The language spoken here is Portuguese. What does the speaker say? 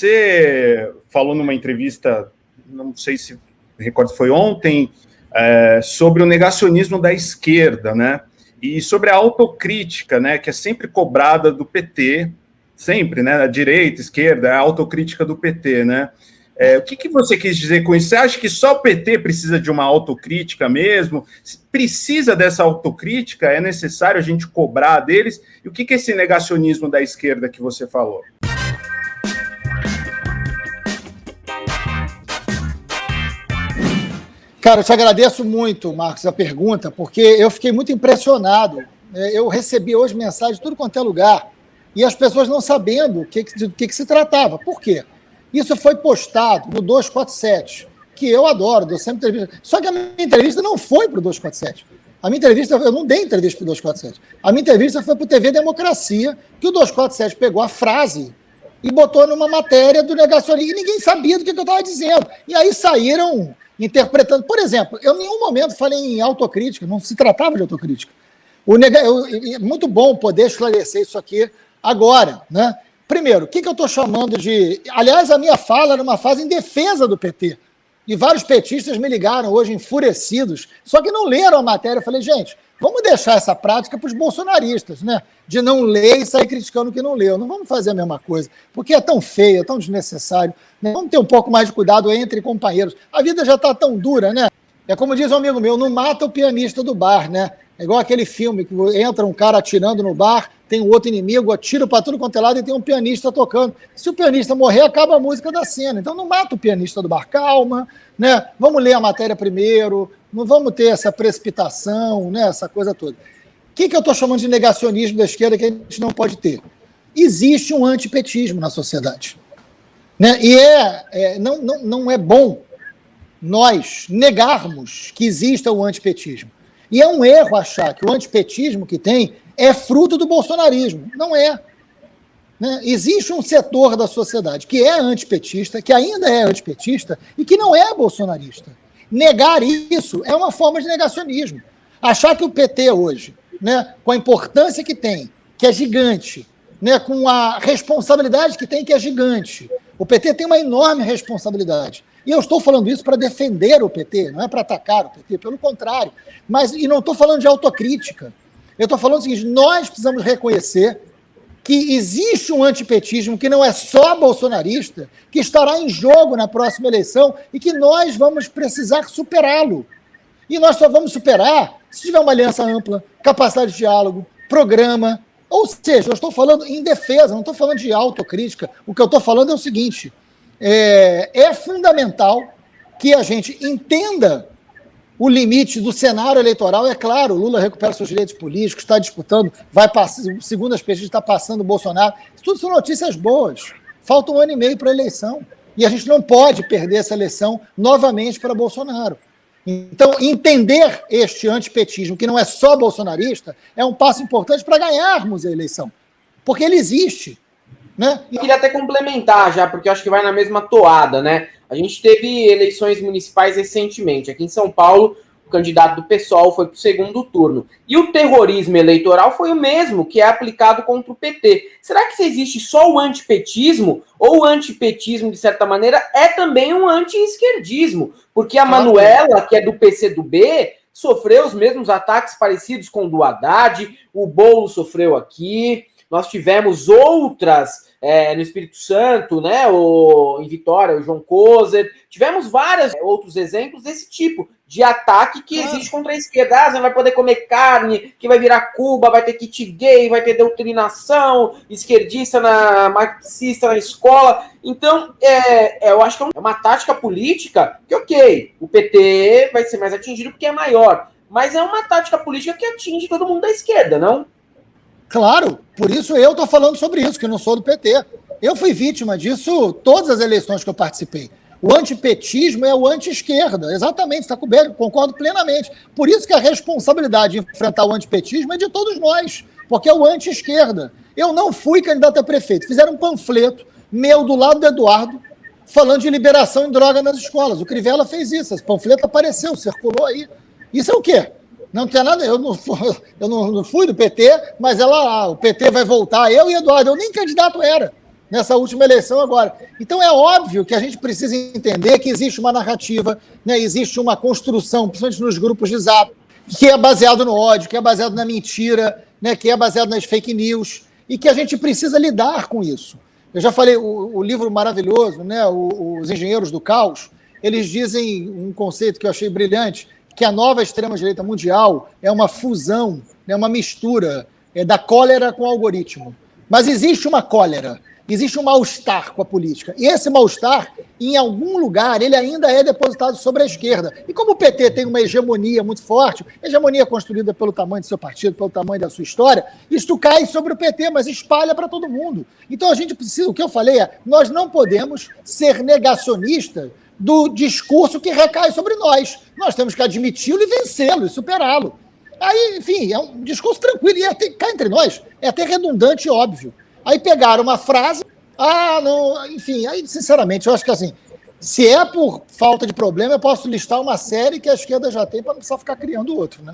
Você falou numa entrevista, não sei se recordo, foi ontem, sobre o negacionismo da esquerda, né? E sobre a autocrítica, né? Que é sempre cobrada do PT, sempre, né? A direita, a esquerda, a autocrítica do PT, né? O que você quis dizer com isso? Você acha que só o PT precisa de uma autocrítica mesmo? Precisa dessa autocrítica? É necessário a gente cobrar deles? E o que é esse negacionismo da esquerda que você falou? Cara, eu te agradeço muito, Marcos, a pergunta, porque eu fiquei muito impressionado. Eu recebi hoje mensagem de tudo quanto é lugar e as pessoas não sabendo do que se tratava. Por quê? Isso foi postado no 247, que eu adoro, dou sempre entrevista. Só que a minha entrevista não foi para o 247. A minha entrevista, eu não dei entrevista para o 247. A minha entrevista foi para o TV Democracia, que o 247 pegou a frase e botou numa matéria do negacionismo. E ninguém sabia do que eu estava dizendo. E aí saíram interpretando. Por exemplo, eu em nenhum momento falei em autocrítica, não se tratava de autocrítica. É muito bom poder esclarecer isso aqui agora, né? Primeiro, o que eu estou chamando de... Aliás, a minha fala era uma fase em defesa do PT. E vários petistas me ligaram hoje enfurecidos, só que não leram a matéria. Eu falei, gente, vamos deixar essa prática para os bolsonaristas, né? De não ler e sair criticando o que não leu. Não vamos fazer a mesma coisa, porque é tão feio, é tão desnecessário. Né? Vamos ter um pouco mais de cuidado entre companheiros. A vida já está tão dura, né? É como diz um amigo meu, não mata o pianista do bar, né? É igual aquele filme que entra um cara atirando no bar, tem um outro inimigo, atira para tudo quanto é lado e tem um pianista tocando. Se o pianista morrer, acaba a música da cena. Então não mata o pianista do bar, calma, né? Vamos ler a matéria primeiro, não vamos ter essa precipitação, né? Essa coisa toda. O que eu estou chamando de negacionismo da esquerda que a gente não pode ter? Existe um antipetismo na sociedade. Né? E não é bom nós negarmos que exista o antipetismo. E é um erro achar que o antipetismo que tem é fruto do bolsonarismo. Não é. Né? Existe um setor da sociedade que é antipetista, que ainda é antipetista e que não é bolsonarista. Negar isso é uma forma de negacionismo. Achar que o PT hoje, né, com a importância que tem, que é gigante, né, com a responsabilidade que tem, que é gigante. O PT tem uma enorme responsabilidade. E eu estou falando isso para defender o PT, não é para atacar o PT, pelo contrário. E não estou falando de autocrítica. Eu estou falando o seguinte, nós precisamos reconhecer que existe um antipetismo que não é só bolsonarista, que estará em jogo na próxima eleição e que nós vamos precisar superá-lo. E nós só vamos superar se tiver uma aliança ampla, capacidade de diálogo, programa. Ou seja, eu estou falando em defesa, não estou falando de autocrítica. O que eu estou falando é o seguinte, é fundamental que a gente entenda o limite do cenário eleitoral. É claro, o Lula recupera seus direitos políticos, está disputando, segundo as pesquisas, está passando o Bolsonaro. Isso tudo são notícias boas. Falta 1 ano e meio para a eleição. E a gente não pode perder essa eleição novamente para Bolsonaro. Então, entender este antipetismo, que não é só bolsonarista, é um passo importante para ganharmos a eleição. Porque ele existe. Né? Eu queria até complementar já, porque eu acho que vai na mesma toada, né? A gente teve eleições municipais recentemente. Aqui em São Paulo, o candidato do PSOL foi para o segundo turno. E o terrorismo eleitoral foi o mesmo que é aplicado contra o PT. Será que existe só o antipetismo? Ou o antipetismo, de certa maneira, é também um anti-esquerdismo? Porque a Manuela, que é do PCdoB, sofreu os mesmos ataques parecidos com o do Haddad, o Boulos sofreu aqui, nós tivemos outras no Espírito Santo, né, em Vitória, o João Kozer, tivemos vários outros exemplos desse tipo de ataque que existe contra a esquerda. Você não vai poder comer carne, que vai virar Cuba, vai ter kit gay, vai ter doutrinação esquerdista, marxista na escola. Então, eu acho que é uma tática política que, ok, o PT vai ser mais atingido porque é maior, mas é uma tática política que atinge todo mundo da esquerda, não? Claro, por isso eu estou falando sobre isso, que eu não sou do PT. Eu fui vítima disso todas as eleições que eu participei. O antipetismo é o anti-esquerda, exatamente, está coberto, concordo plenamente. Por isso que a responsabilidade de enfrentar o antipetismo é de todos nós, porque é o anti-esquerda. Eu não fui candidato a prefeito, fizeram um panfleto meu do lado do Eduardo, falando de liberação em droga nas escolas. O Crivella fez isso, esse panfleto apareceu, circulou aí. Isso é o quê? Não tem nada, eu não fui do PT, mas o PT vai voltar, eu e Eduardo, eu nem candidato era. nessa última eleição agora. Então é óbvio que a gente precisa entender que existe uma narrativa, né, existe uma construção, principalmente nos grupos de Zap, que é baseado no ódio, que é baseado na mentira, né, que é baseado nas fake news, e que a gente precisa lidar com isso. Eu já falei, o livro maravilhoso, né, Os Engenheiros do Caos, eles dizem um conceito que eu achei brilhante, que a nova extrema-direita mundial é uma fusão, né, uma mistura da cólera com o algoritmo. Mas existe uma cólera, existe um mal-estar com a política. E esse mal-estar, em algum lugar, ele ainda é depositado sobre a esquerda. E como o PT tem uma hegemonia muito forte, hegemonia construída pelo tamanho do seu partido, pelo tamanho da sua história, isto cai sobre o PT, mas espalha para todo mundo. Então a gente precisa, o que eu falei é, nós não podemos ser negacionistas do discurso que recai sobre nós. Nós temos que admiti-lo e vencê-lo, e superá-lo. Aí, enfim, é um discurso tranquilo, e cá entre nós, é até redundante e óbvio. Aí pegaram uma frase, não, enfim, aí, sinceramente, eu acho que assim, se é por falta de problema, eu posso listar uma série que a esquerda já tem para não precisar ficar criando outro, né?